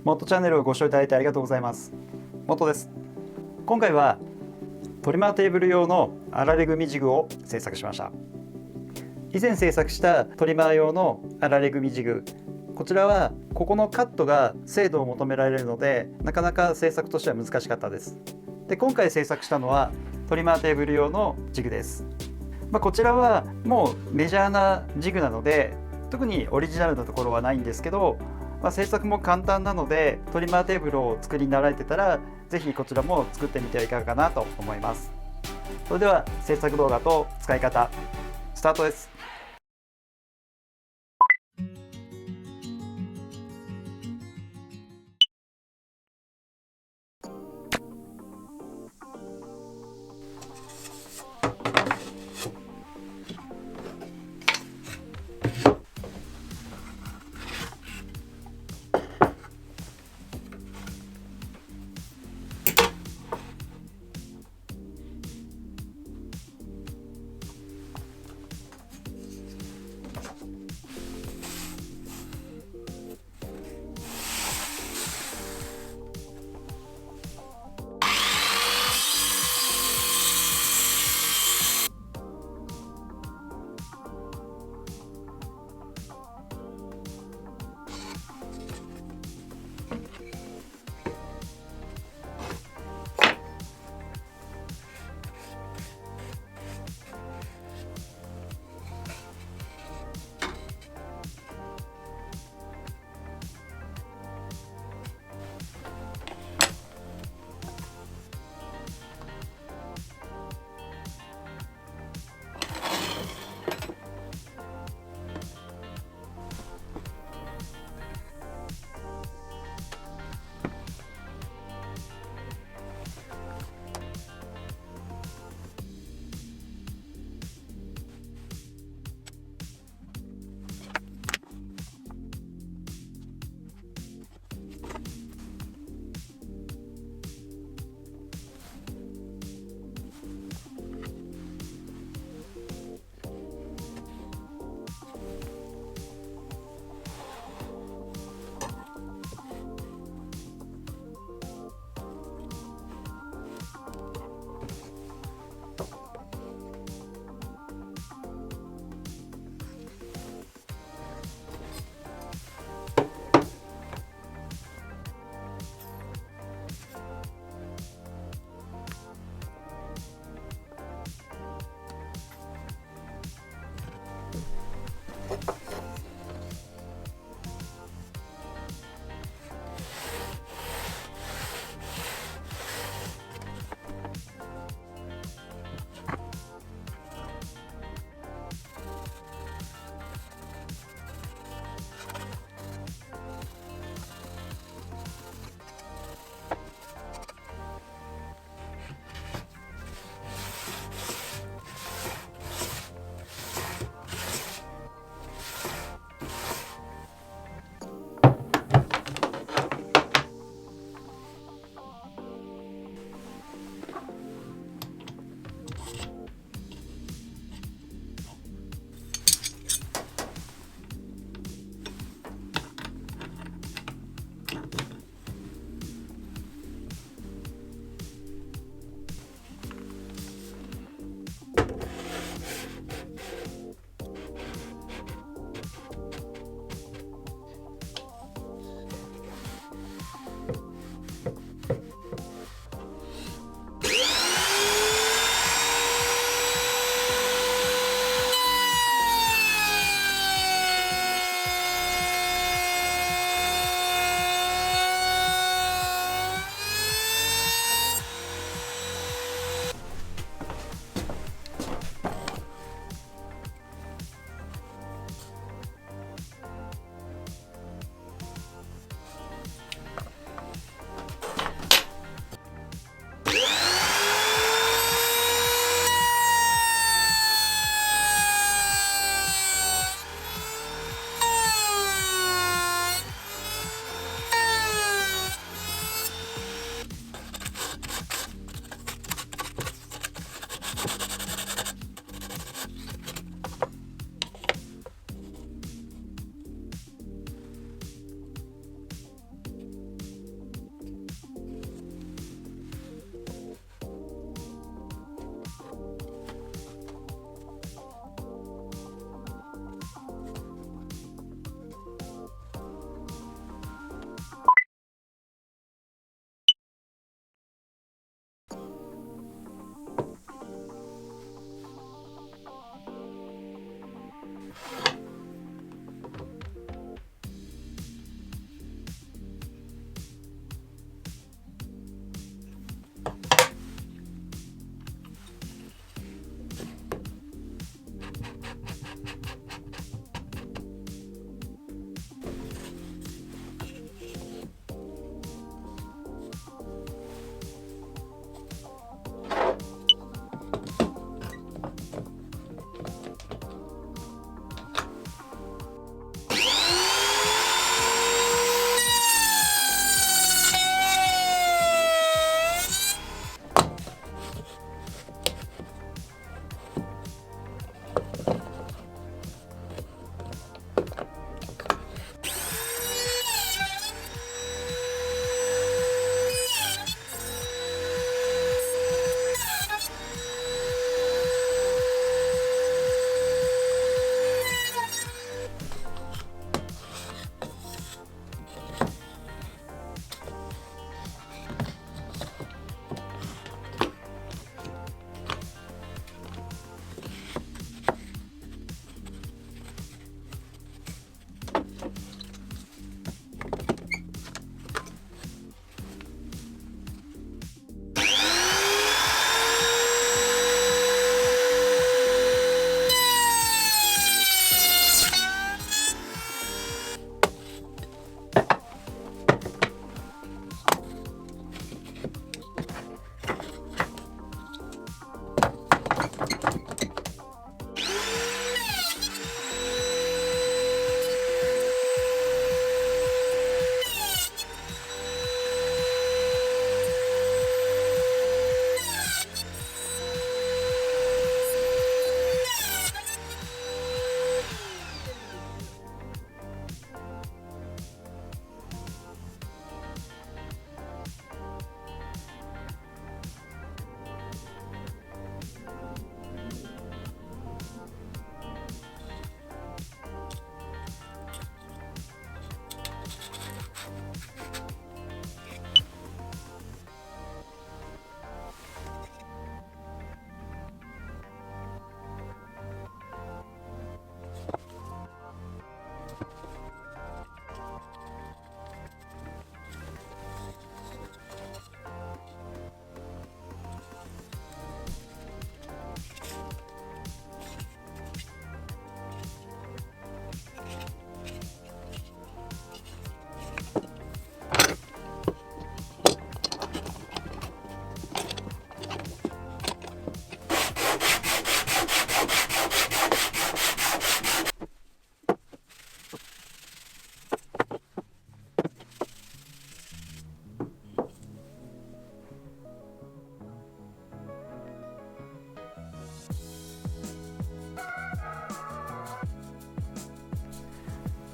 モットチャンネルをご視聴いただいてありがとうございます。モットです。今回はトリマーテーブル用のあられ組ジグを制作しました。以前制作したトリマー用のあられ組ジグ、こちらはここのカットが精度を求められるのでなかなか制作としては難しかったです。で、今回制作したのはトリマーテーブル用のジグです。こちらはもうメジャーなジグなので特にオリジナルなところはないんですけど、制作も簡単なのでトリマーテーブルを作りになられてたらぜひこちらも作ってみてはいかがかなと思います。それでは制作動画と使い方スタートです。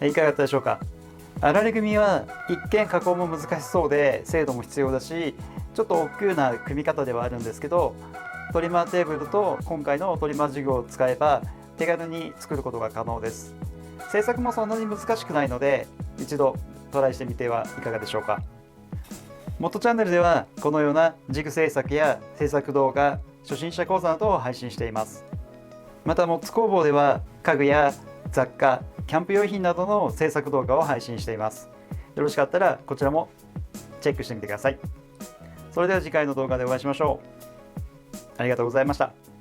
いかがだったでしょうか。あられ組は一見加工も難しそうで精度も必要だし、ちょっと億劫な組み方ではあるんですけど、トリマーテーブルと今回のトリマージグを使えば手軽に作ることが可能です。製作もそんなに難しくないので、一度トライしてみてはいかがでしょうか。元チャンネルではこのようなジグ制作や制作動画、初心者講座などを配信しています。またモッツ工房では家具や雑貨、キャンプ用品などの制作動画を配信しています。よろしかったらこちらもチェックしてみてください。それでは次回の動画でお会いしましょう。ありがとうございました。